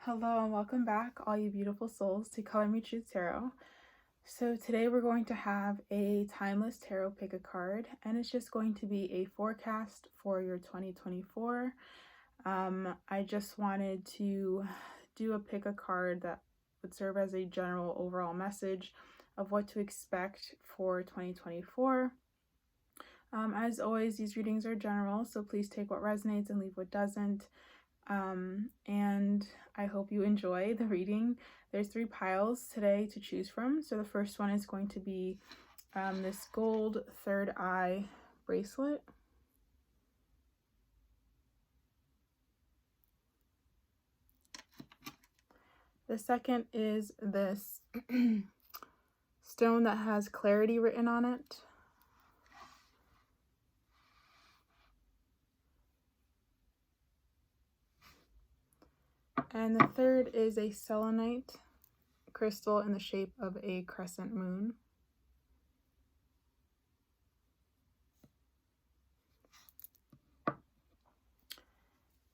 Hello and welcome back, all you beautiful souls, to Color Me True Tarot. So today we're going to have a timeless tarot pick a card, and it's just going to be a forecast for your 2024. I just wanted to do a pick a card that would serve as a general overall message of what to expect for 2024. As always, these readings are general, so please take what resonates and leave what doesn't. And I hope you enjoy the reading. There's 3 piles today to choose from. So the first one is going to be this gold third eye bracelet. The second is this stone that has clarity written on it. And the third is a selenite crystal in the shape of a crescent moon.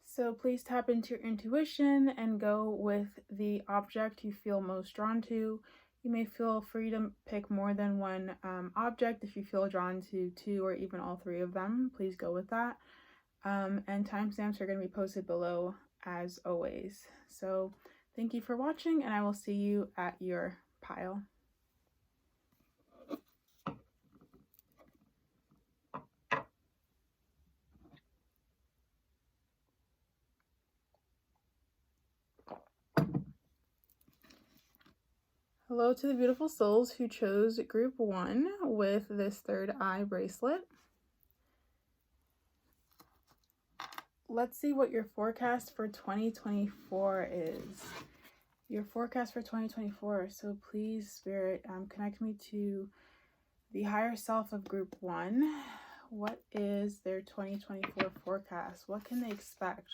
So please tap into your intuition and go with the object you feel most drawn to. You may feel free to pick more than one object. If you feel drawn to 2 or even all 3 of them, please go with that. And timestamps are going to be posted below as always. So thank you for watching, and I will see you at your pile. Hello to the beautiful souls who chose group 1 with this third eye bracelet. Let's see what your forecast for 2024 is. Your forecast for 2024. So please, Spirit, connect me to the higher self of group 1. What is their 2024 forecast? What can they expect?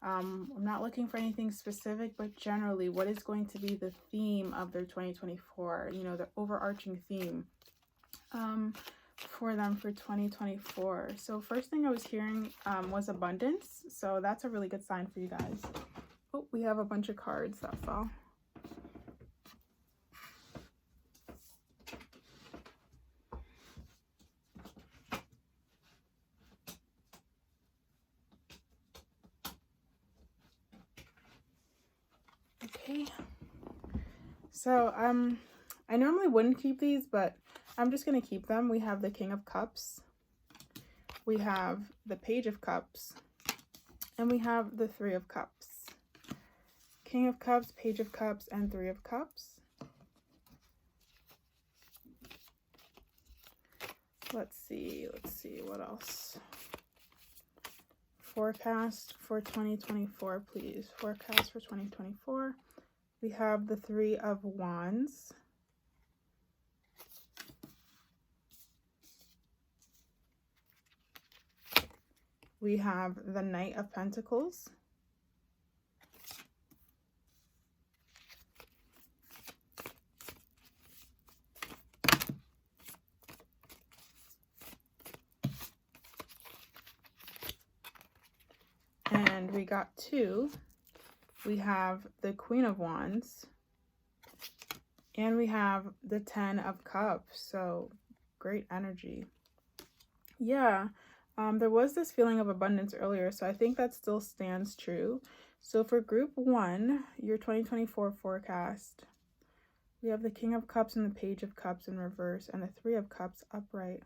I'm not looking for anything specific, but generally, what is going to be the theme of their 2024? You know, the overarching theme for them for 2024. So first thing I was hearing was abundance. So that's a really good sign for you guys. Oh, we have a bunch of cards that fell. Okay. So I normally wouldn't keep these, but I'm just going to keep them. We have the King of Cups. We have the Page of Cups. And we have the 3 of Cups. King of Cups, Page of Cups, and 3 of Cups. Let's see what else. Forecast for 2024, please. Forecast for 2024. We have the 3 of Wands. We have the Knight of Pentacles. And we got 2. We have the Queen of Wands. And we have the 10 of Cups. So great energy. Yeah. There was this feeling of abundance earlier, so I think that still stands true. So for group 1, your 2024 forecast, we have the King of Cups and the Page of Cups in reverse, and the 3 of Cups upright.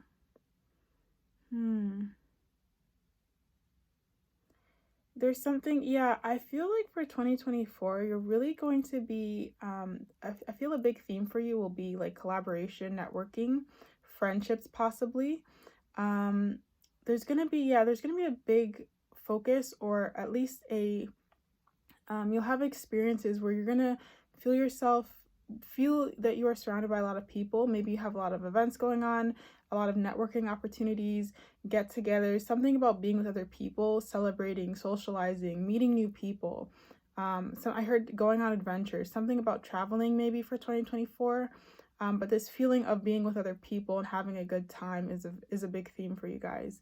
There's something, yeah, I feel like for 2024, you're really going to be, I feel a big theme for you will be like collaboration, networking, friendships possibly. There's gonna be a big focus, or at least a you'll have experiences where you're gonna feel that you are surrounded by a lot of people. Maybe you have a lot of events going on, a lot of networking opportunities, get-togethers, something about being with other people, celebrating, socializing, meeting new people. So I heard going on adventures, something about traveling maybe for 2024. But this feeling of being with other people and having a good time is a big theme for you guys.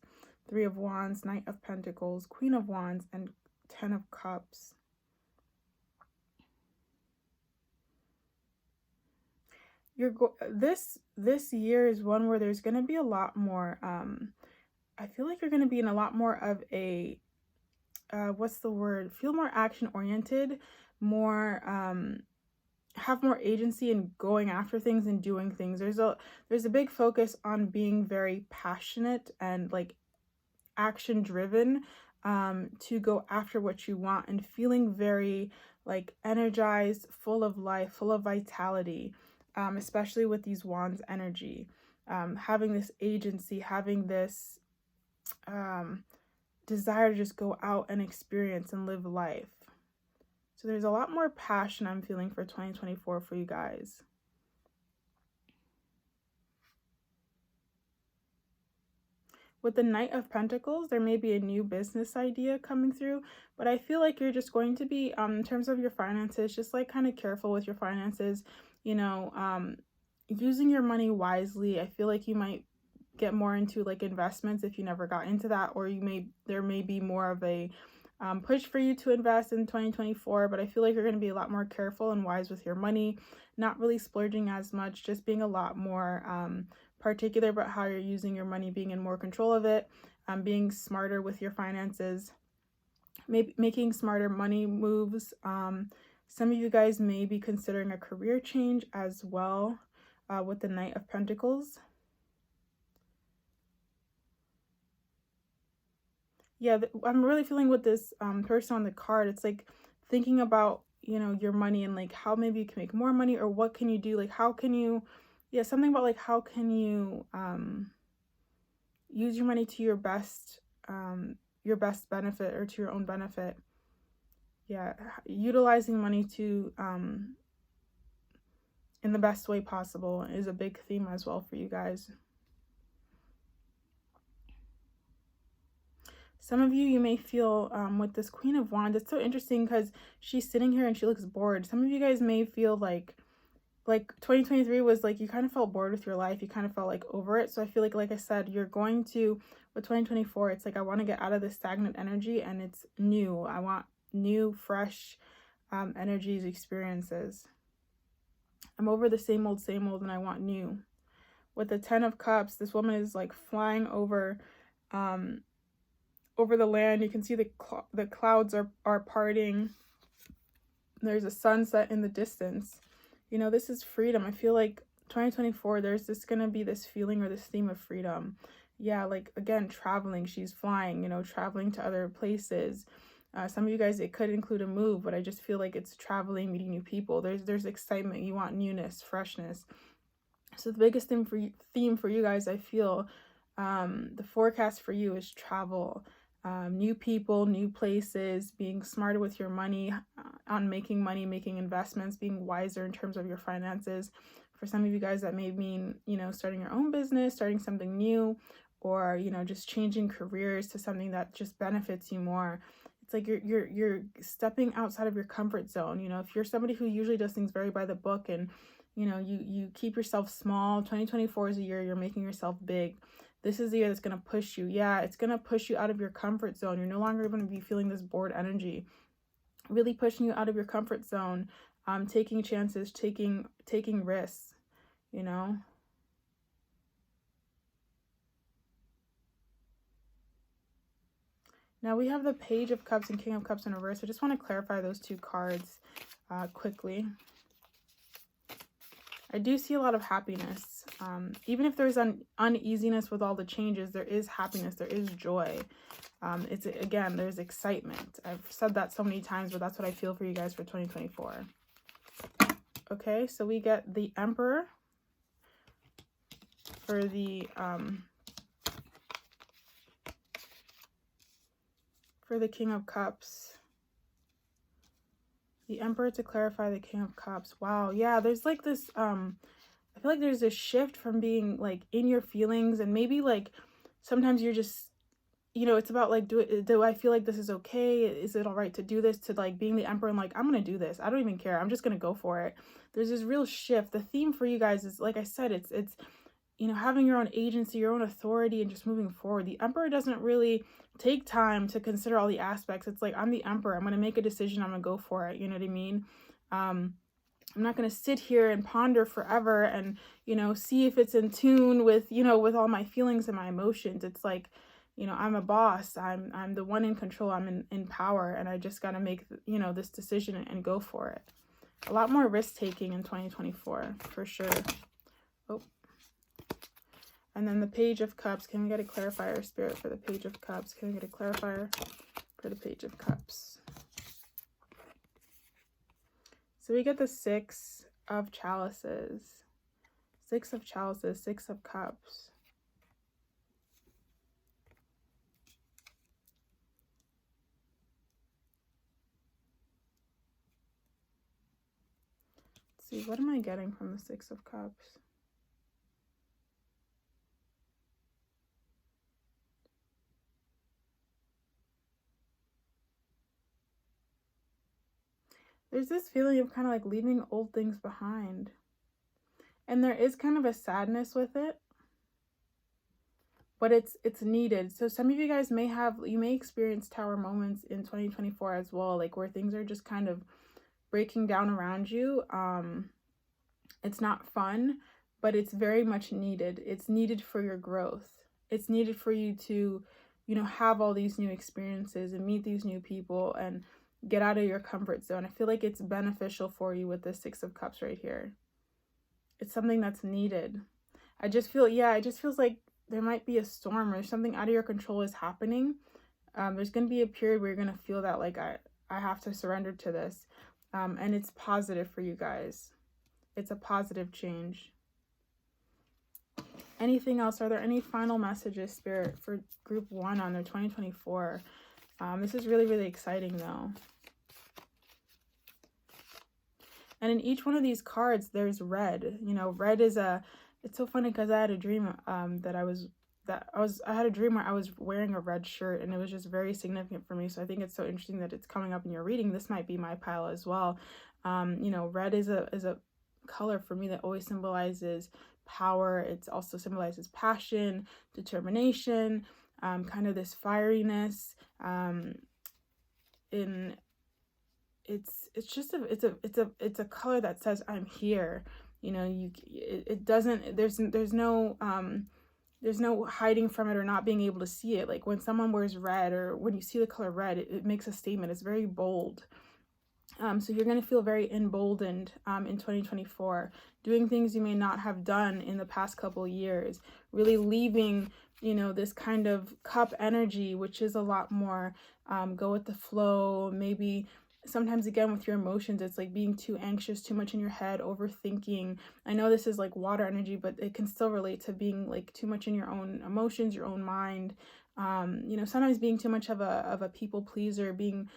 3 of Wands, Knight of Pentacles, Queen of Wands, and 10 of Cups. this year is one where there's going to be a lot more I feel like you're going to be in a lot more of a what's the word? Feel more action oriented, more have more agency in going after things and doing things. There's a big focus on being very passionate and like action driven, to go after what you want, and feeling very like energized, full of life, full of vitality, especially with these wands energy, having this agency, having this desire to just go out and experience and live life. So there's a lot more passion I'm feeling for 2024 for you guys. With the Knight of Pentacles, there may be a new business idea coming through, but I feel like you're just going to be, in terms of your finances, just like kind of careful with your finances, you know, using your money wisely. I feel like you might get more into like investments if you never got into that, or there may be more of a push for you to invest in 2024, but I feel like you're going to be a lot more careful and wise with your money, not really splurging as much, just being a lot more particular about how you're using your money, being in more control of it, being smarter with your finances, maybe making smarter money moves. Some of you guys may be considering a career change as well, with the Knight of Pentacles. Yeah, I'm really feeling with this person on the card, it's like thinking about, you know, your money and like how maybe you can make more money, or what can you do, like how can you, yeah, something about like how can you use your money to your best benefit, or to your own benefit. Yeah, utilizing money to in the best way possible is a big theme as well for you guys. Some of you may feel with this Queen of Wands, it's so interesting because she's sitting here and she looks bored. Some of you guys may feel like 2023 was like you kind of felt bored with your life. You kind of felt like over it. So I feel like I said, you're going to, with 2024, it's like I want to get out of this stagnant energy, and it's new. I want new, fresh energies, experiences. I'm over the same old, and I want new. With the 10 of Cups, this woman is like flying over the land. You can see the clouds are parting. There's a sunset in the distance. You know, this is freedom. I feel like 2024, there's just gonna be this feeling or this theme of freedom. Yeah, like again, traveling. She's flying, you know, traveling to other places. Some of you guys, it could include a move, but I just feel like it's traveling, meeting new people. There's excitement. You want newness, freshness. So the biggest theme for you guys, I feel, the forecast for you is travel. New people, new places, being smarter with your money, on making money, making investments, being wiser in terms of your finances. For some of you guys, that may mean, you know, starting your own business, starting something new, or, you know, just changing careers to something that just benefits you more. It's like you're stepping outside of your comfort zone. You know, if you're somebody who usually does things very by the book, and, you know, you keep yourself small, 2024 is a year you're making yourself big. This is the year that's going to push you. Yeah, it's going to push you out of your comfort zone. You're no longer going to be feeling this bored energy. Really pushing you out of your comfort zone, taking chances, taking risks, you know. Now we have the Page of Cups and King of Cups in reverse. I just want to clarify those two cards quickly. I do see a lot of happiness. Even if there's uneasiness with all the changes, there is happiness, there is joy. It's, again, there's excitement. I've said that so many times, but that's what I feel for you guys for 2024. Okay, so we get the Emperor for the King of Cups. The Emperor to clarify the King of Cups. Wow, yeah, there's like this, I feel like there's this shift from being like in your feelings, and maybe like sometimes you're just, you know, it's about like, do I feel like this is okay? Is it all right to do this? To like being the Emperor and like, I'm gonna do this. I don't even care. I'm just gonna go for it. There's this real shift. The theme for you guys is, like I said, it's you know, having your own agency, your own authority, and just moving forward. The Emperor doesn't really take time to consider all the aspects. It's like, I'm the Emperor. I'm going to make a decision. I'm going to go for it. You know what I mean? I'm not going to sit here and ponder forever and, see if it's in tune with, with all my feelings and my emotions. It's like, I'm a boss. I'm the one in control. I'm in power, and I just got to make, this decision and go for it. A lot more risk taking in 2024 for sure. Oh. And then the Page of Cups. Can we get a clarifier, Spirit, for the Page of Cups? Can we get a clarifier for the Page of Cups? So we get the Six of Chalices. Six of Chalices, Six of Cups. Let's see, what am I getting from the Six of Cups? There's this feeling of kind of like leaving old things behind. And there is kind of a sadness with it, but it's needed. So some of you guys may experience tower moments in 2024 as well, like where things are just kind of breaking down around you. It's not fun, but it's very much needed. It's needed for your growth. It's needed for you to, have all these new experiences and meet these new people and get out of your comfort zone. I feel like it's beneficial for you with the Six of Cups right here. It's something that's needed. It just feels like there might be a storm or something out of your control is happening. There's going to be a period where you're going to feel that like I have to surrender to this. And it's positive for you guys. It's a positive change. Anything else? Are there any final messages, Spirit, for group 1 on their 2024? This is really, really exciting though. And in each one of these cards, there's red. Red is it's so funny because I had a dream I had a dream where I was wearing a red shirt, and it was just very significant for me. So I think it's so interesting that it's coming up in your reading. This might be my pile as well. Red is a color for me that always symbolizes power. It also symbolizes passion, determination, kind of this fieriness. It's a color that says I'm here. There's no hiding from it or not being able to see it. Like when someone wears red, or when you see the color red, it makes a statement. It's very bold. So you're going to feel very emboldened in 2024, doing things you may not have done in the past couple years, really leaving, this kind of cup energy, which is a lot more go with the flow. Maybe sometimes, again, with your emotions, it's like being too anxious, too much in your head, overthinking. I know this is like water energy, but it can still relate to being like too much in your own emotions, your own mind. Sometimes being too much of a people pleaser, being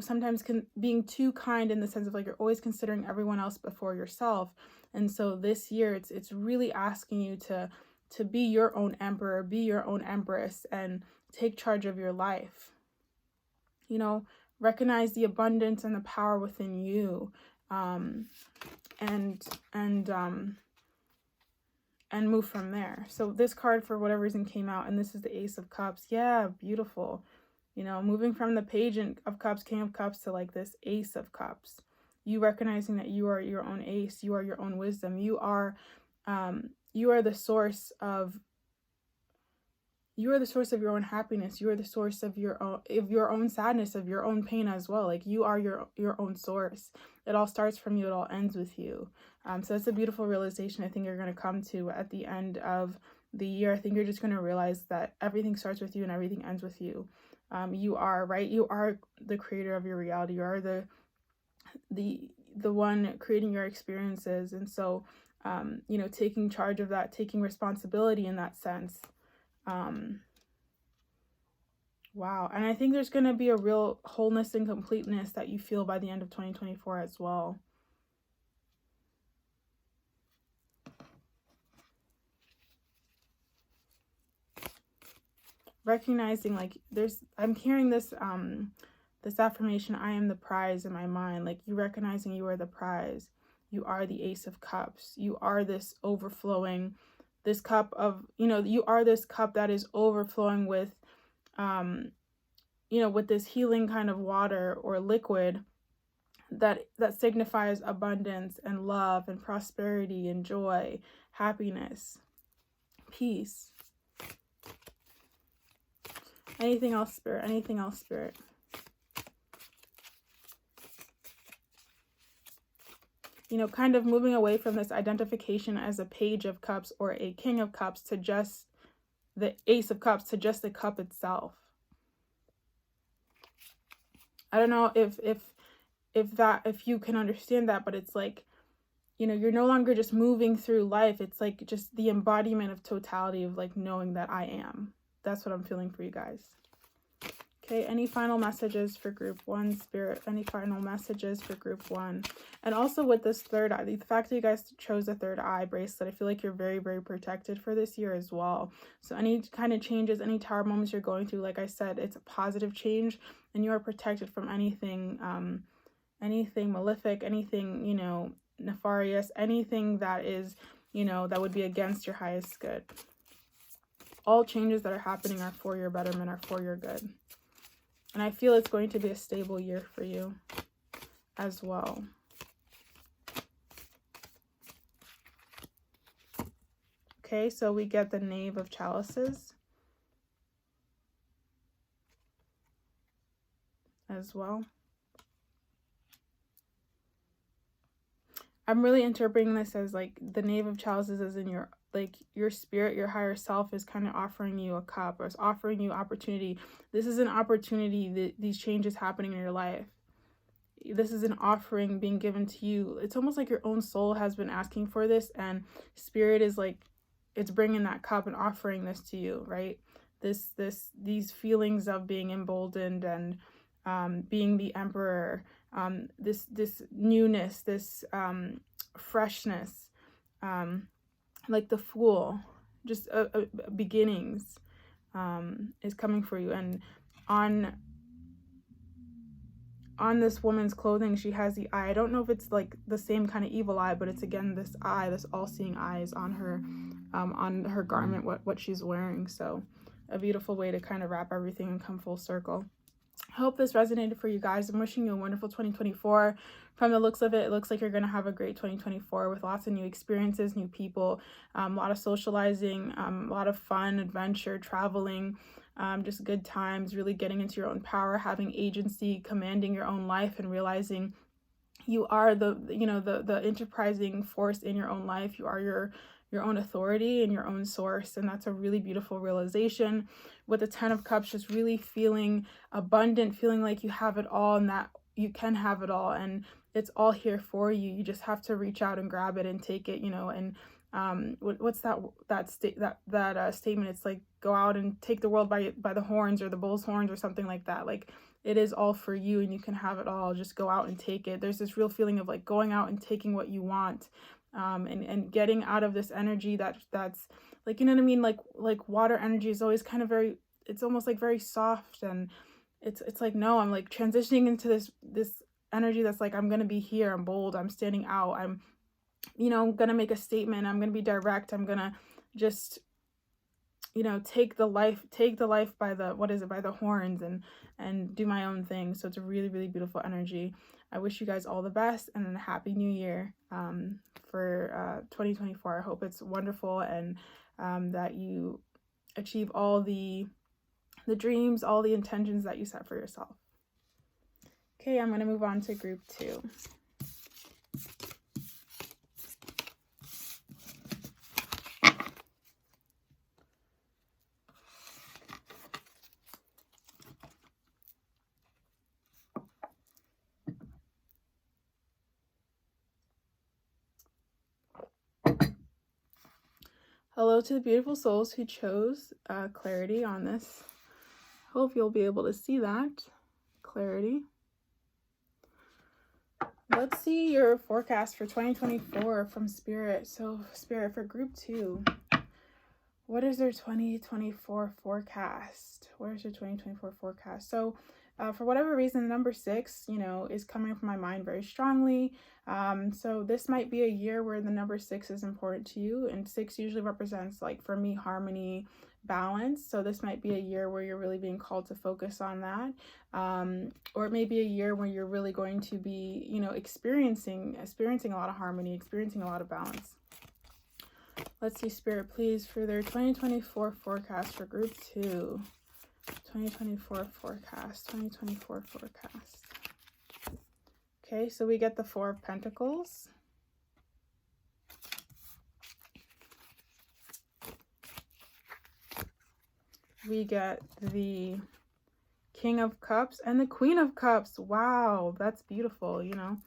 sometimes being too kind in the sense of like you're always considering everyone else before yourself. And so this year it's really asking you to be your own emperor, be your own empress, and take charge of your life. Recognize the abundance and the power within you, and move from there. So this card, for whatever reason, came out, and this is the Ace of Cups. Yeah, beautiful. Moving from the Page of Cups, King of Cups, to like this Ace of Cups. You recognizing that you are your own ace, you are your own wisdom, you are the source of your own happiness, you are the source of your own sadness, of your own pain as well. Like you are your own source. It all starts from you, it all ends with you. So it's a beautiful realization I think you're going to come to at the end of the year. I think you're just going to realize that everything starts with you and everything ends with you. You are the creator of your reality. You are the one creating your experiences. And so, taking charge of that, taking responsibility in that sense. Wow. And I think there's going to be a real wholeness and completeness that you feel by the end of 2024 as well. Recognizing like I'm hearing this this affirmation, I am the prize, in my mind. Like you recognizing you are the prize. You are the Ace of Cups. You are this overflowing, this cup of, you are this cup that is overflowing with with this healing kind of water or liquid that signifies abundance and love and prosperity and joy, happiness, peace. Anything else, Spirit? Anything else, Spirit? You know, kind of moving away from this identification as a Page of Cups or a King of Cups to just the Ace of Cups, to just the cup itself. I don't know if you can understand that, but it's like, you know, you're no longer just moving through life. It's like just the embodiment of totality of like knowing that I am. That's what I'm feeling for you guys. Okay, any final messages for group 1, Spirit? Any final messages for group 1? And also with this third eye, the fact that you guys chose the third eye bracelet, I feel like you're very, very protected for this year as well. So any kind of changes, any tower moments you're going through, like I said, it's a positive change, and you are protected from anything, anything malefic, anything, you know, nefarious, anything that is, you know, that would be against your highest good. All changes that are happening are for your betterment, are for your good. And I feel it's going to be a stable year for you as well. Okay, so we get the Knave of Chalices as well. I'm really interpreting this as like the Knave of Chalices is in your, like your spirit, your higher self is kind of offering you a cup, or it's offering you opportunity. This is an opportunity, that these changes happening in your life. This is an offering being given to you. It's almost like your own soul has been asking for this, and Spirit is like, it's bringing that cup and offering this to you, right? These feelings of being emboldened and being the Emperor, this newness, this freshness, like the Fool, just beginnings, is coming for you. And on this woman's clothing, she has the eye. I don't know if it's like the same kind of evil eye, but it's again this eye, this all-seeing eye is on her garment, what she's wearing. So a beautiful way to kind of wrap everything and come full circle. I hope this resonated for you guys. I'm wishing you a wonderful 2024. From the looks of it, it looks like you're going to have a great 2024 with lots of new experiences, new people, a lot of socializing, a lot of fun, adventure, traveling, just good times, really getting into your own power, having agency, commanding your own life, and realizing you are the enterprising force in your own life. You are your own authority and your own source, and that's a really beautiful realization. With the 10 of Cups, just really feeling abundant, feeling like you have it all, and that you can have it all, and it's all here for you. You just have to reach out and grab it and take it, you know. And what's that statement? It's like, go out and take the world by the horns, or the bull's horns, or something like that. Like, it is all for you, and you can have it all. Just go out and take it. There's this real feeling of like going out and taking what you want, and getting out of this energy that's like, you know what I mean? Like water energy is always kind of very, it's almost like very soft, and it's like, no, I'm like transitioning into this energy that's like, I'm gonna be here, I'm bold, I'm standing out, I'm, you know, gonna make a statement, I'm gonna be direct, I'm gonna just, you know, take the life by the, by the horns, and do my own thing. So it's a really, really beautiful energy. I wish you guys all the best, and a happy new year for 2024. I hope it's wonderful, and that you achieve all the dreams, all the intentions that you set for yourself. Okay, I'm going to move on to group 2. Hello to the beautiful souls who chose clarity on this. Hope you'll be able to see that clarity. Let's see your forecast for 2024 from Spirit. So Spirit, for group 2, what is their 2024 forecast? Where's your 2024 forecast? So for whatever reason, the number 6, you know, is coming from my mind very strongly. So this might be a year where the number 6 is important to you. And 6 usually represents, like for me, harmony, balance. So this might be a year where you're really being called to focus on that. Or it may be a year where you're really going to be, you know, experiencing a lot of harmony, experiencing a lot of balance. Let's see, Spirit, please, for their 2024 forecast for group 2. 2024 forecast, 2024 forecast. Okay, so we get the Four of Pentacles. We get the King of Cups and the Queen of Cups. Wow, that's beautiful, you know.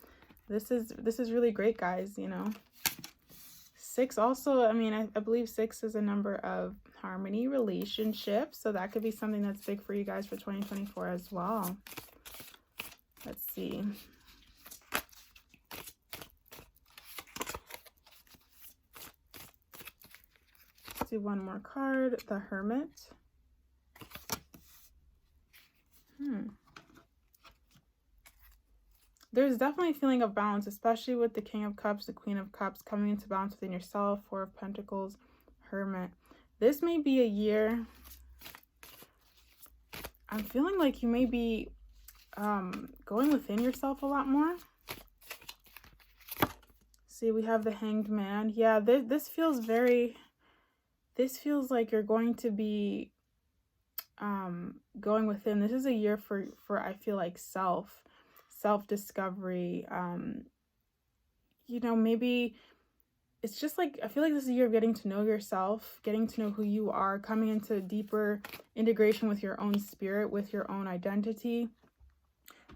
This is really great, guys, you know. 6 also, I mean, I believe 6 is a number of harmony, relationships, so that could be something that's big for you guys for 2024 as well. Let's see. Let's do one more card, the Hermit. There's definitely a feeling of balance, especially with the King of Cups, the Queen of Cups, coming into balance within yourself, Four of Pentacles, Hermit. This may be a year, I'm feeling like you may be going within yourself a lot more. See, we have the Hanged Man. Yeah, this feels like you're going to be going within. This is a year for I feel like self-discovery. You know, maybe it's just like, I feel like this is a year of getting to know yourself, getting to know who you are, coming into deeper integration with your own spirit, with your own identity,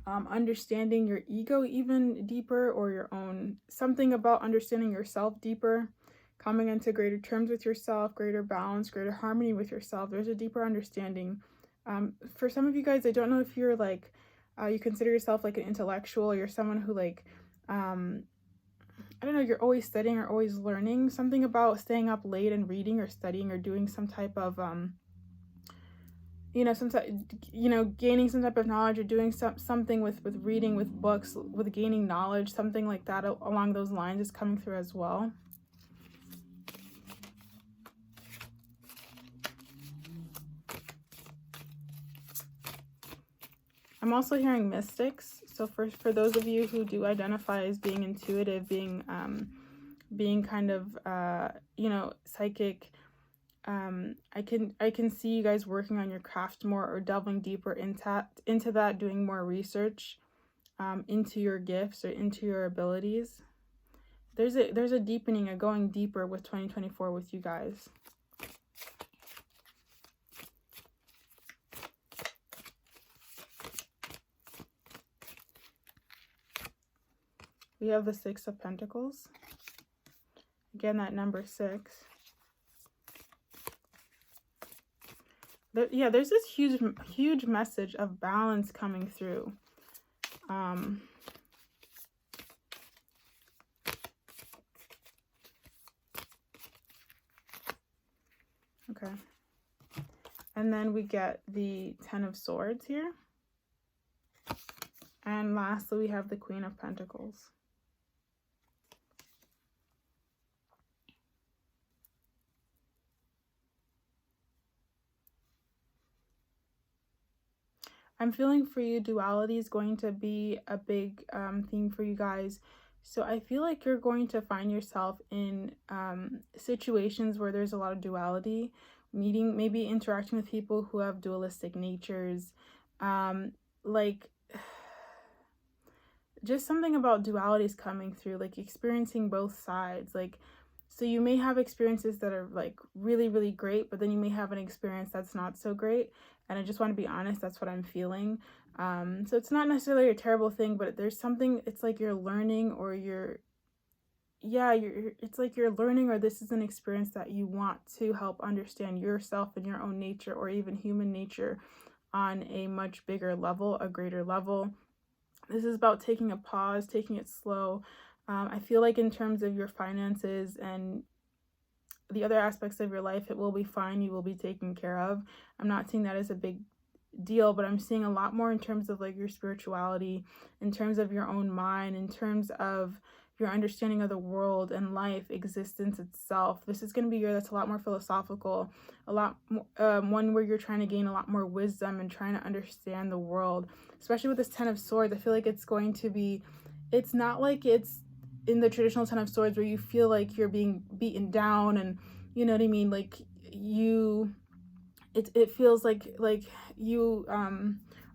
understanding your ego even deeper, or your own, something about understanding yourself deeper, coming into greater terms with yourself, greater balance, greater harmony with yourself. There's a deeper understanding. For some of you guys, I don't know if you're like, you consider yourself like an intellectual, or you're someone who like, I don't know, you're always studying or always learning. Something about staying up late and reading or studying or doing some type of, you know, gaining some type of knowledge, or doing something with reading, with books, with gaining knowledge, something like that along those lines is coming through as well. I'm also hearing mystics. So for those of you who do identify as being intuitive, being kind of you know, psychic, I can see you guys working on your craft more, or delving deeper into that, doing more research into your gifts or into your abilities. There's a deepening, a going deeper with 2024 with you guys. We have the Six of Pentacles. Again, that number 6. Yeah, there's this huge message of balance coming through. Okay. And then we get the Ten of Swords here. And lastly, we have the Queen of Pentacles. I'm feeling for you, duality is going to be a big theme for you guys. So I feel like you're going to find yourself in situations where there's a lot of duality, maybe interacting with people who have dualistic natures, like just something about duality is coming through, like experiencing both sides. Like, so you may have experiences that are like really, really great, but then you may have an experience that's not so great. And I just want to be honest, that's what I'm feeling. So it's not necessarily a terrible thing, but there's something, it's like you're learning, or it's like you're learning, or this is an experience that you want to help understand yourself and your own nature, or even human nature on a much bigger level, a greater level. This is about taking a pause, taking it slow. I feel like in terms of your finances and the other aspects of your life, it will be fine. You will be taken care of. I'm not seeing that as a big deal, but I'm seeing a lot more in terms of like your spirituality, in terms of your own mind, in terms of your understanding of the world and life, existence itself. This is going to be a year that's a lot more philosophical, a lot more, one where you're trying to gain a lot more wisdom and trying to understand the world, especially with this Ten of Swords. I feel like it's going to be, it's not like it's in the traditional Ten of Swords where you feel like you're being beaten down and, you know what I mean, like it feels like you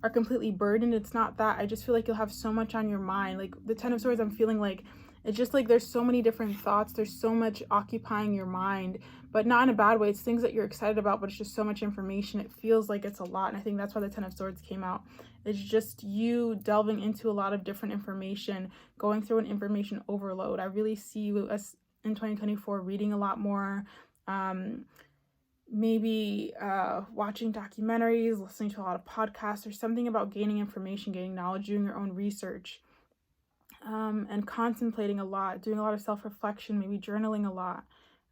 are completely burdened. It's not that. I just feel like you'll have so much on your mind. Like the Ten of Swords, I'm feeling like it's just like there's so many different thoughts, there's so much occupying your mind, but not in a bad way. It's things that you're excited about, but it's just so much information. It feels like it's a lot, and I think that's why the Ten of Swords came out. It's just you delving into a lot of different information, going through an information overload. I really see you as in 2024 reading a lot more, maybe watching documentaries, listening to a lot of podcasts, or something about gaining information, gaining knowledge, doing your own research, and contemplating a lot, doing a lot of self-reflection, maybe journaling a lot.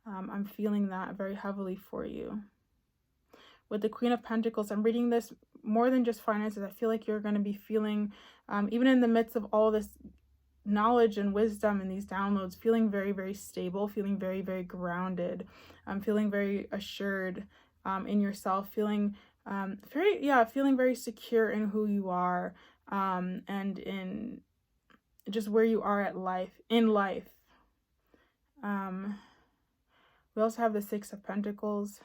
I'm feeling that very heavily for you. With the Queen of Pentacles, I'm reading this more than just finances. I feel like you're going to be feeling, even in the midst of all this knowledge and wisdom and these downloads, feeling very, very stable, feeling very, very grounded, feeling very assured in yourself, feeling feeling very secure in who you are, and in just where you are in life. We also have the Six of Pentacles.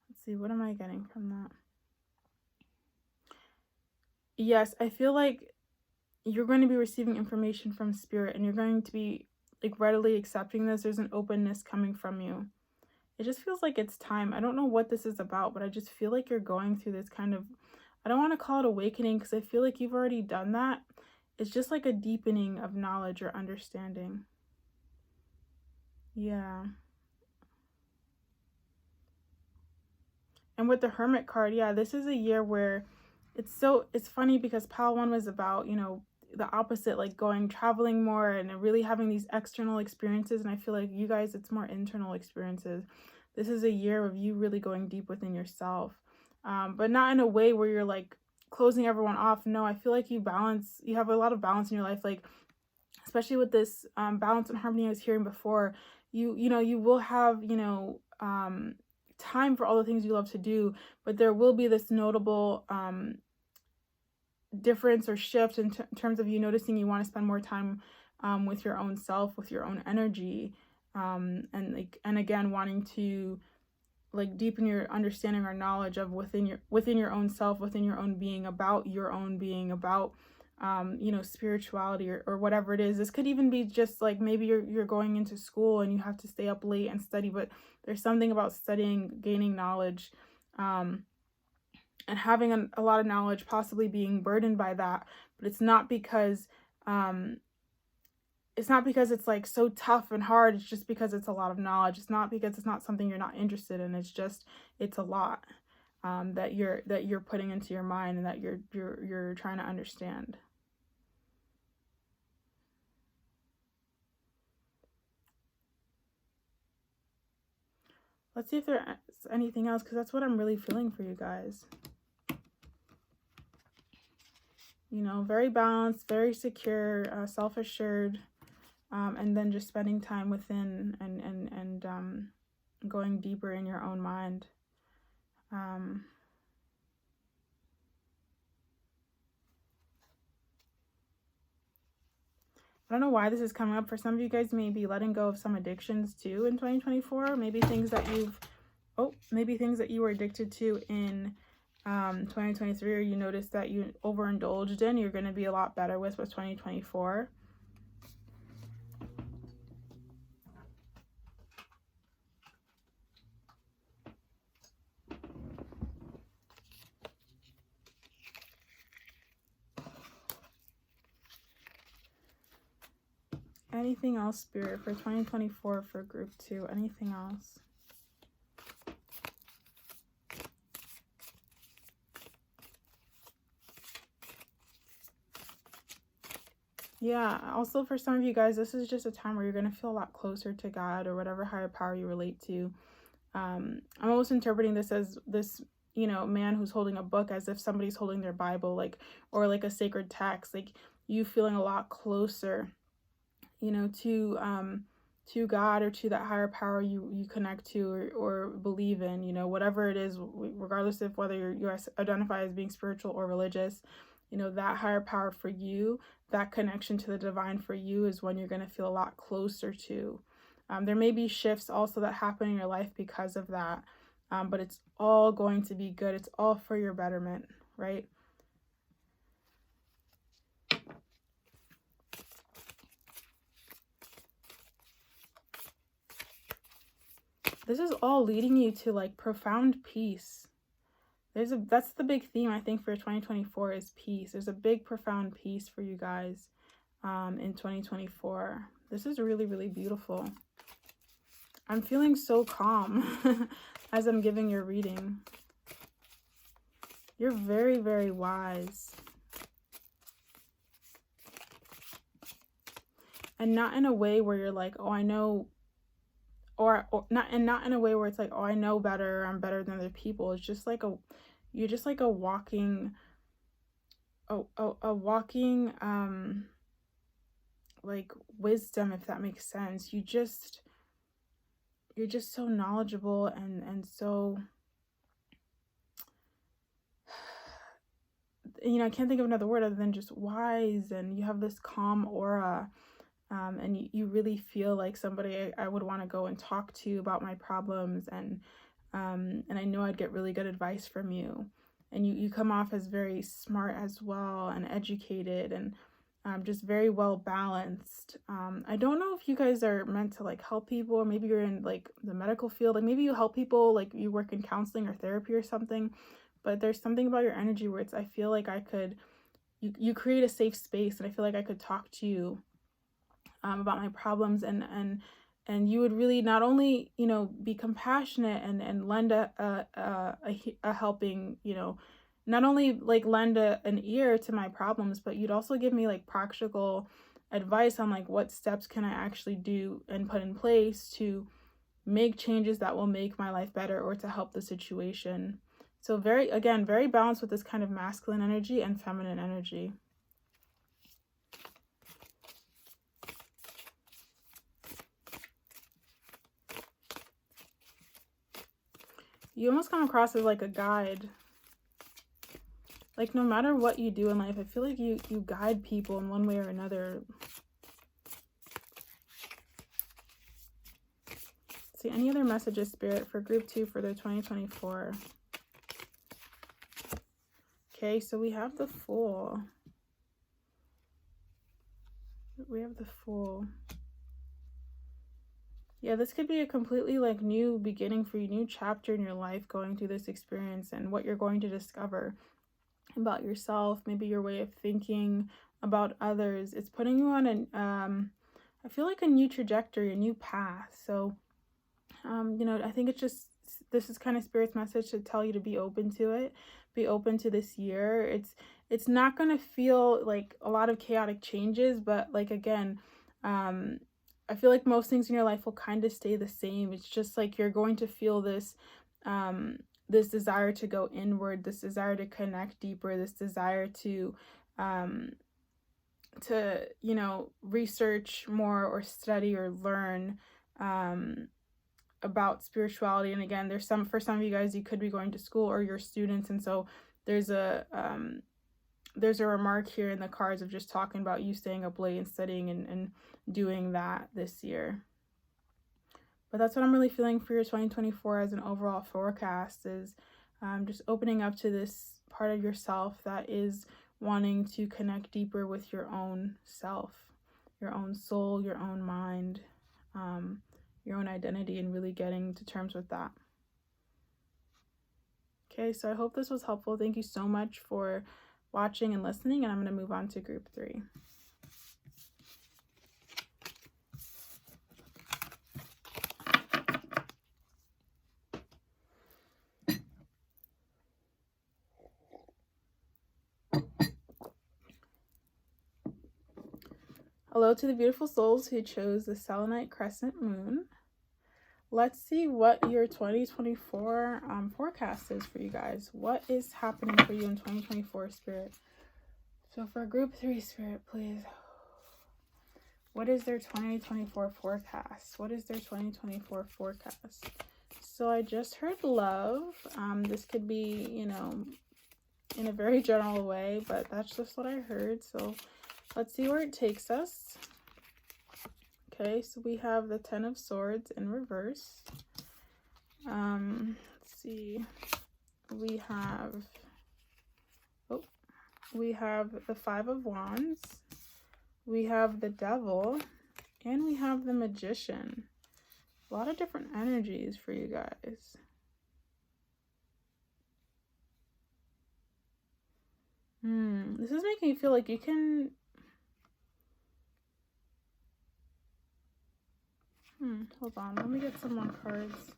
Let's see, what am I getting from that? Yes, I feel like you're going to be receiving information from Spirit, and you're going to be like readily accepting this. There's an openness coming from you. It just feels like it's time. I don't know what this is about, but I just feel like you're going through this kind of, I don't want to call it awakening because I feel like you've already done that. It's just like a deepening of knowledge or understanding. Yeah. And with the Hermit card, yeah, this is a year where it's funny because Pile 1 was about, you know, the opposite, like traveling more and really having these external experiences. And I feel like you guys, it's more internal experiences. This is a year of you really going deep within yourself, but not in a way where you're like closing everyone off. No, I feel like you have a lot of balance in your life, like especially with this balance and harmony I was hearing before. You will have, time for all the things you love to do, but there will be this notable difference or shift in terms of you noticing you want to spend more time with your own self, with your own energy, and again wanting to like deepen your understanding or knowledge of within your own self, within your own being, about spirituality or whatever it is. This could even be just like maybe you're going into school and you have to stay up late and study, but there's something about studying, gaining knowledge, and having a lot of knowledge, possibly being burdened by that. But it's not because it's like so tough and hard. It's just because it's a lot of knowledge. It's not because it's not something you're not interested in. It's a lot that you're putting into your mind and that you're trying to understand. Let's see if there's anything else, because that's what I'm really feeling for you guys. Very balanced, very secure, self-assured, and then just spending time within and going deeper in your own mind. I don't know why this is coming up. For some of you guys, may be letting go of some addictions too in 2024. Maybe things that you were addicted to in 2023, or you noticed that you overindulged in. You're going to be a lot better with 2024. Anything else, Spirit, for 2024 for group 2? Anything else? Yeah, also for some of you guys, this is just a time where you're going to feel a lot closer to God or whatever higher power you relate to. I'm almost interpreting this as this man who's holding a book as if somebody's holding their Bible, like, or like a sacred text, like you feeling a lot closer, to God or to that higher power you connect to or believe in, whatever it is, regardless of whether you identify as being spiritual or religious, that higher power for you, that connection to the divine for you is when you're going to feel a lot closer to. There may be shifts also that happen in your life because of that, but it's all going to be good. It's all for your betterment, right? This is all leading you to like profound peace. That's the big theme, I think, for 2024 is peace. There's a big profound peace for you guys in 2024. This is really, really beautiful. I'm feeling so calm as I'm giving your reading. You're very, very wise. And not in a way where you're like, oh, I know, or not in a way where it's like, oh, I know better, or I'm better than other people. It's just like you're just like a walking like wisdom, if that makes sense. You're just so knowledgeable and so, I can't think of another word other than just wise, and you have this calm aura, and you really feel like somebody I would want to go and talk to about my problems, and I know I'd get really good advice from you. And you come off as very smart as well, and educated, and just very well balanced. I don't know if you guys are meant to like help people, or maybe you're in like the medical field, like maybe you help people, like you work in counseling or therapy or something, but there's something about your energy where I feel like you create a safe space, and I feel like I could talk to you about my problems, and you would really not only, be compassionate and lend a helping, not only like lend an ear to my problems, but you'd also give me like practical advice on like what steps can I actually do and put in place to make changes that will make my life better or to help the situation. So very balanced with this kind of masculine energy and feminine energy. You almost come across as like a guide. Like no matter what you do in life, I feel like you guide people in one way or another. See, any other messages, Spirit, for group 2 for their 2024? Okay, so we have the Fool. Yeah, this could be a completely like new beginning for you, new chapter in your life, going through this experience and what you're going to discover about yourself, maybe your way of thinking about others. It's putting you on I feel like a new trajectory, a new path. So, I think this is kind of Spirit's message to tell you to be open to it, be open to this year. It's not going to feel like a lot of chaotic changes, but like, again, I feel like most things in your life will kind of stay the same. It's just like you're going to feel this this desire to go inward, this desire to connect deeper, this desire to research more or study or learn about spirituality. And again, for some of you guys, you could be going to school or you're students, and so there's a remark here in the cards of just talking about you staying up late and studying and doing that this year. But that's what I'm really feeling for your 2024 as an overall forecast, is just opening up to this part of yourself that is wanting to connect deeper with your own self, your own soul, your own mind, your own identity, and really getting to terms with that. Okay, so I hope this was helpful. Thank you so much for watching and listening, and I'm going to move on to group 3. Hello to the beautiful souls who chose the selenite crescent moon. let's see what your 2024 forecast is for you guys. What is happening for you in 2024, Spirit? So for group 3, Spirit, please. What is their 2024 forecast? What is their 2024 forecast? So I just heard love. This could be, you know, in a very general way, but that's just what I heard. So let's see where it takes us. Okay, so we have the 10 of Swords in reverse. Let's see. We have the 5 of Wands. We have the Devil, and we have the Magician. A lot of different energies for you guys. This is making me feel like you can... hold on. Let me get some more cards.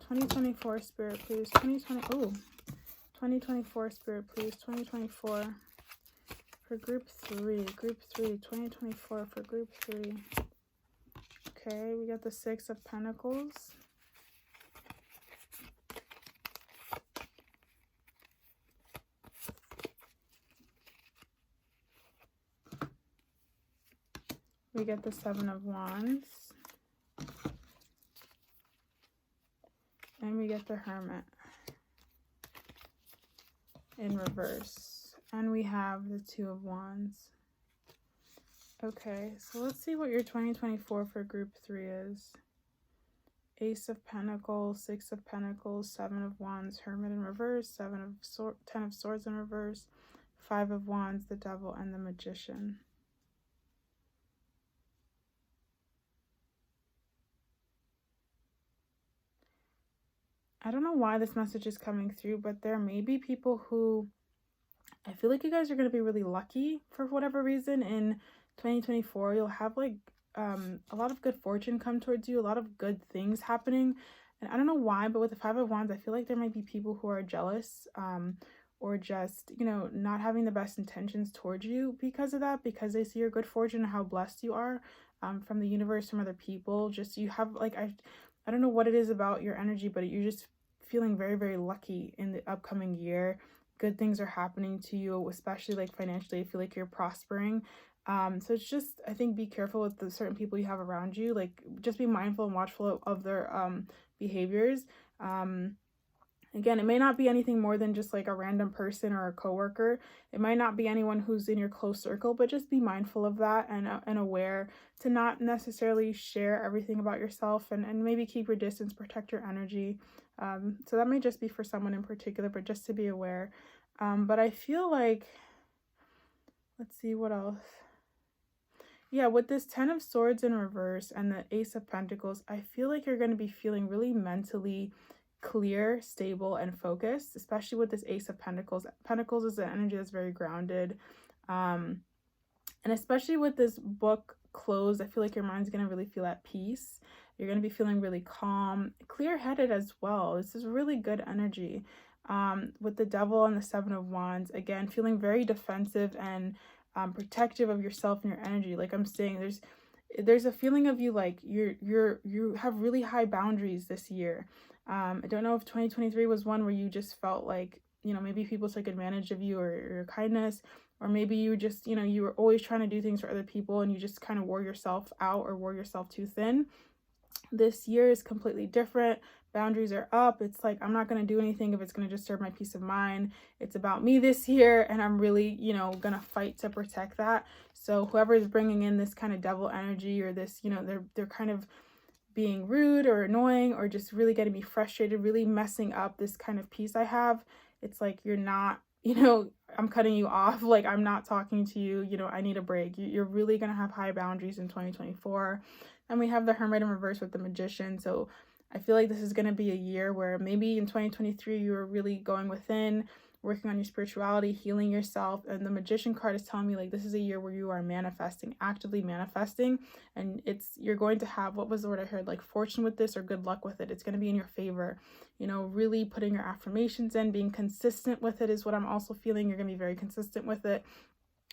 2024, Spirit, please. 2024, Spirit, please. 2024 for group 3. Group 3, 2024 for group 3. Okay, we got the 6 of Pentacles. We get the 7 of Wands. And we get the Hermit in reverse. And we have the 2 of Wands. Okay, so let's see what your 2024 for group 3 is. Ace of Pentacles, 6 of Pentacles, 7 of Wands, Hermit in reverse, 10 of Swords in reverse, 5 of Wands, the Devil, and the Magician. I don't know why this message is coming through, but there may be people who, I feel like you guys are going to be really lucky for whatever reason in 2024. You'll have like a lot of good fortune come towards you, a lot of good things happening. And I don't know why, but with the 5 of Wands, I feel like there might be people who are jealous or just, you know, not having the best intentions towards you because of that, because they see your good fortune and how blessed you are from the universe, from other people. Just you have like, I don't know what it is about your energy, but you're just feeling very, very lucky in the upcoming year. Good things are happening to you, especially like financially. I feel like you're prospering. So it's just, I think, be careful with the certain people you have around you. Like, just be mindful and watchful of their behaviors. Again, it may not be anything more than just like a random person or a coworker. It might not be anyone who's in your close circle, but just be mindful of that and aware to not necessarily share everything about yourself and maybe keep your distance, protect your energy. So that may just be for someone in particular, but just to be aware. But I feel like, let's see what else. Yeah, with this 10 of Swords in reverse and the Ace of Pentacles, I feel like you're going to be feeling really mentally clear, stable, and focused, especially with this Ace of Pentacles. Pentacles is an energy that's very grounded. And especially with this book closed, I feel like your mind's going to really feel at peace. You're going to be feeling really calm, clear-headed as well. This is really good energy. With the Devil and the 7 of Wands, again, feeling very defensive and protective of yourself and your energy. Like I'm saying, there's a feeling of you like you have really high boundaries this year. I don't know if 2023 was one where you just felt like, you know, maybe people took advantage of you or your kindness, or maybe you just, you know, you were always trying to do things for other people and you just kind of wore yourself out or wore yourself too thin. This year is completely different. Boundaries are up. It's like, I'm not going to do anything if it's going to just serve my peace of mind. It's about me this year, and I'm really, you know, going to fight to protect that. So whoever is bringing in this kind of devil energy or this, you know, they're kind of being rude or annoying or just really getting me frustrated, really messing up this kind of peace I have. It's like, you're not, you know, I'm cutting you off. Like, I'm not talking to you. You know, I need a break. You're really going to have high boundaries in 2024. And we have the Hermit in reverse with the Magician. So I feel like this is going to be a year where maybe in 2023 you were really going within, working on your spirituality, healing yourself. And the Magician card is telling me like this is a year where you are manifesting, actively manifesting. And you're going to have, what was the word I heard, like fortune with this or good luck with it. It's going to be in your favor. You know, really putting your affirmations in, being consistent with it is what I'm also feeling. You're going to be very consistent with it.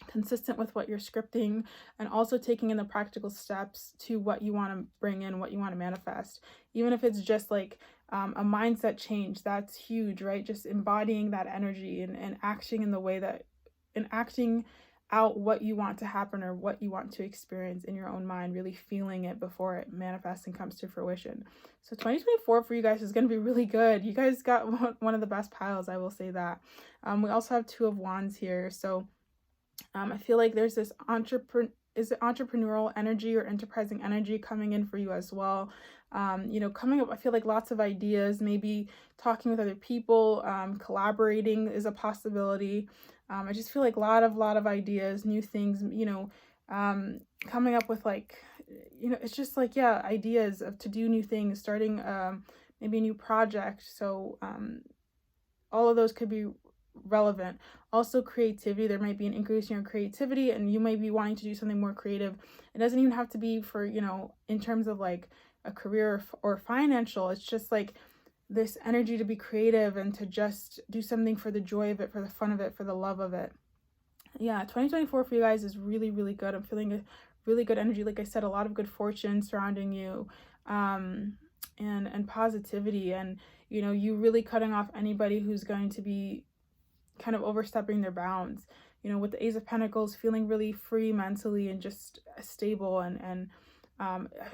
consistent with what you're scripting, and also taking in the practical steps to what you want to bring in, what you want to manifest. Even if it's just like a mindset change, that's huge, right? Just embodying that energy and acting in the way that, and acting out what you want to happen or what you want to experience in your own mind, really feeling it before it manifests and comes to fruition. So 2024 for you guys is going to be really good. You guys got one of the best piles, I will say that. We also have Two of Wands here. So I feel like there's this entrepreneurial energy or enterprising energy coming in for you as well. Coming up, I feel like lots of ideas, maybe talking with other people, collaborating is a possibility. I just feel like a lot of ideas, new things, coming up with it's just like, yeah, ideas to do new things, starting maybe a new project. So all of those could be relevant. Also creativity, there might be an increase in your creativity and you might be wanting to do something more creative. It doesn't even have to be for, in terms of like a career or financial. It's just like this energy to be creative and to just do something for the joy of it, for the fun of it, for the love of it. Yeah, 2024 for you guys is really, really good. I'm feeling a really good energy. Like I said, a lot of good fortune surrounding you, and positivity, and you really cutting off anybody who's going to be kind of overstepping their bounds. With the Ace of Pentacles, feeling really free mentally and just stable, and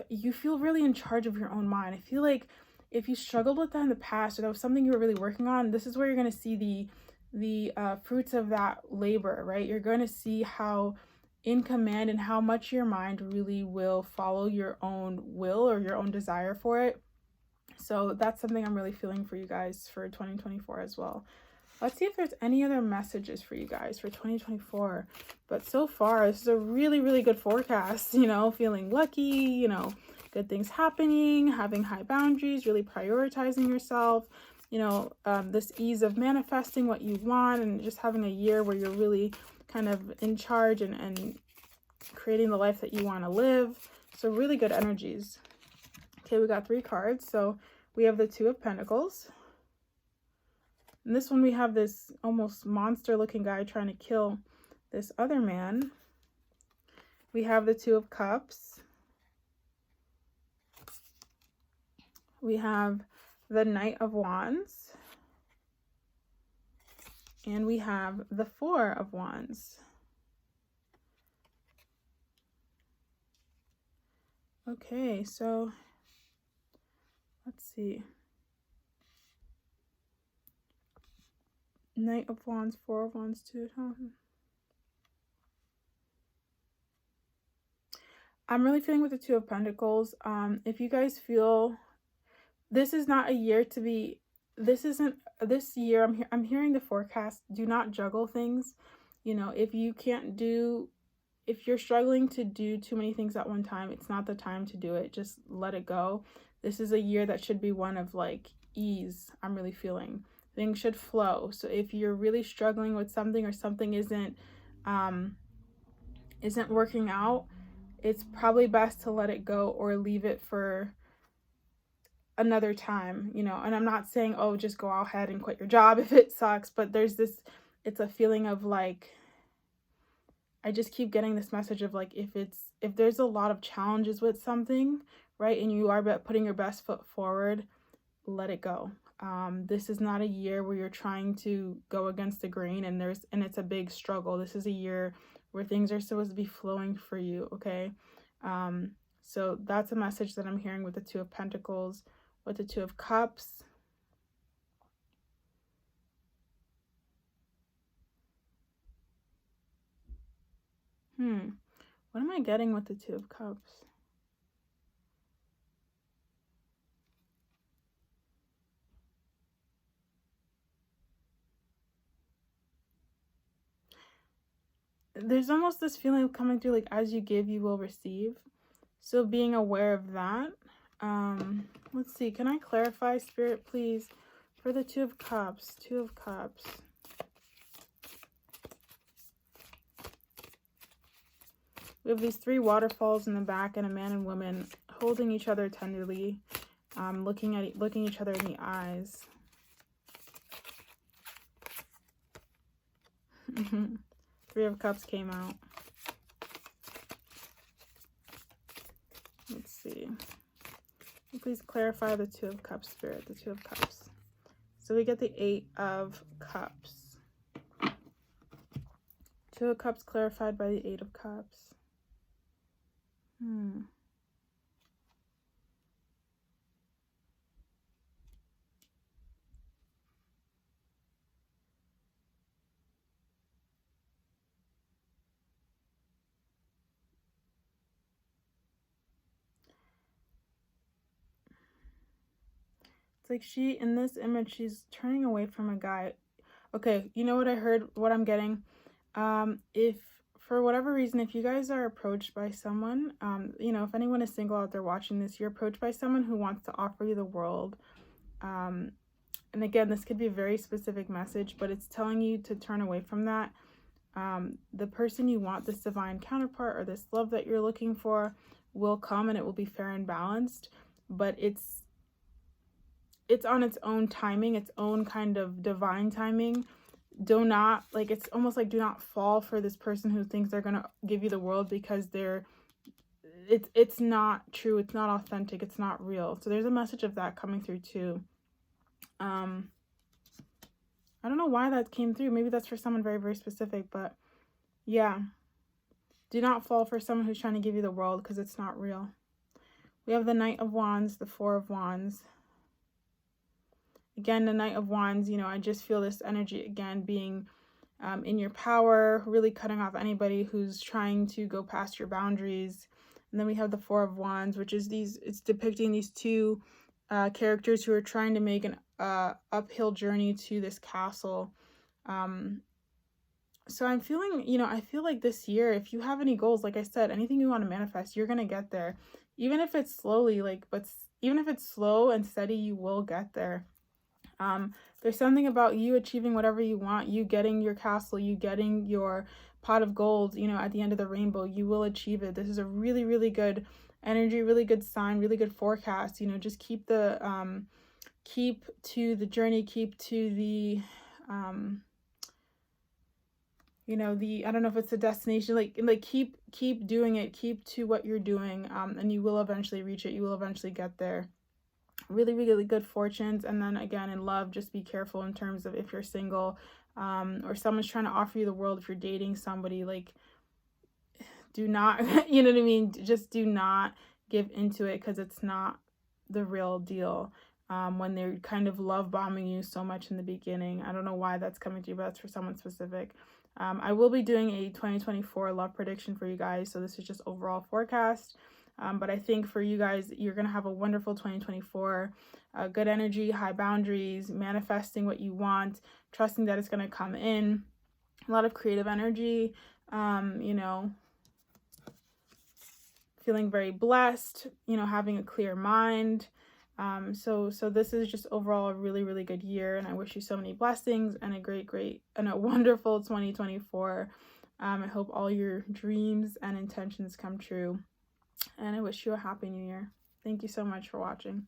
you feel really in charge of your own mind. I feel like if you struggled with that in the past, or that was something you were really working on, this is where you're going to see the fruits of that labor, right? You're going to see how in command and how much your mind really will follow your own will or your own desire for it. So that's something I'm really feeling for you guys for 2024 as well. Let's see if there's any other messages for you guys for 2024. But so far, this is a really, really good forecast. Feeling lucky, good things happening, having high boundaries, really prioritizing yourself, this ease of manifesting what you want, and just having a year where you're really kind of in charge and creating the life that you want to live. So really good energies. Okay, we got 3 cards. So we have the Two of Pentacles. In this one, we have this almost monster-looking guy trying to kill this other man. We have the Two of Cups. We have the Knight of Wands. And we have the Four of Wands. Okay, so let's see. Knight of Wands, Four of Wands, Two. I'm really feeling with the Two of Pentacles. If you guys feel this is not a year to be, this isn't this year. I'm hearing the forecast. Do not juggle things. If you're struggling to do too many things at one time, it's not the time to do it. Just let it go. This is a year that should be one of like ease. I'm really feeling things should flow. So if you're really struggling with something, or something isn't working out, it's probably best to let it go or leave it for another time, and I'm not saying, oh, just go ahead and quit your job if it sucks, but it's a feeling of like, I just keep getting this message of like, if there's a lot of challenges with something, right, and you are putting your best foot forward, let it go. This is not a year where you're trying to go against the grain and it's a big struggle. This is a year where things are supposed to be flowing for you, okay? So that's a message that I'm hearing with the Two of Pentacles, with the Two of Cups. What am I getting with the Two of Cups? There's almost this feeling coming through, like, as you give, you will receive. So being aware of that. Let's see. Can I clarify, Spirit, please, for the Two of Cups? Two of Cups. We have these 3 waterfalls in the back, and a man and woman holding each other tenderly, looking each other in the eyes. Three of Cups came out. Let's see. Please clarify the Two of Cups, Spirit, the Two of Cups. So we get the Eight of Cups. Two of Cups clarified by the Eight of Cups. It's like she, in this image, she's turning away from a guy. Okay, you know what I heard, what I'm getting? If, for whatever reason, if you guys are approached by someone, you know, if anyone is single out there watching this, you're approached by someone who wants to offer you the world. And again, this could be a very specific message, but it's telling you to turn away from that. The person you want, this divine counterpart or this love that you're looking for, will come, and it will be fair and balanced, but it's on its own timing, its own kind of divine timing. Do not, like, it's almost like do not fall for this person who thinks they're gonna give you the world, because it's not true, it's not authentic, it's not real. So there's a message of that coming through too. I don't know why that came through. Maybe that's for someone very, very specific, but yeah, do not fall for someone who's trying to give you the world, because it's not real. We have the Knight of Wands, the Four of Wands. Again, the Knight of Wands, you know, I just feel this energy again being in your power, really cutting off anybody who's trying to go past your boundaries. And then we have the Four of Wands, which is it's depicting these two characters who are trying to make an uphill journey to this castle. So I'm feeling, you know, I feel like this year, if you have any goals, like I said, anything you want to manifest, you're going to get there. Even if it's slowly, but even if it's slow and steady, you will get there. There's something about you achieving whatever you want, you getting your castle, you getting your pot of gold, you know, at the end of the rainbow. You will achieve it. This is a really, really good energy, really good sign, really good forecast. You know, just keep to the journey, keep to the, you know, I don't know if it's the destination, like keep doing it, keep to what you're doing, and you will eventually reach it. You will eventually get there. Really, really good fortunes. And then again, in love, just be careful in terms of if you're single, or someone's trying to offer you the world. If you're dating somebody, like, do not, you know what I mean? Just do not give into it, because it's not the real deal. When they're kind of love bombing you so much in the beginning. I don't know why that's coming to you, but that's for someone specific. I will be doing a 2024 love prediction for you guys. So this is just overall forecast. But I think for you guys, you're going to have a wonderful 2024, good energy, high boundaries, manifesting what you want, trusting that it's going to come in, a lot of creative energy, you know, feeling very blessed, you know, having a clear mind. So this is just overall a really, really good year, and I wish you so many blessings and a great and a wonderful 2024. I hope all your dreams and intentions come true. And I wish you a happy new year. Thank you so much for watching.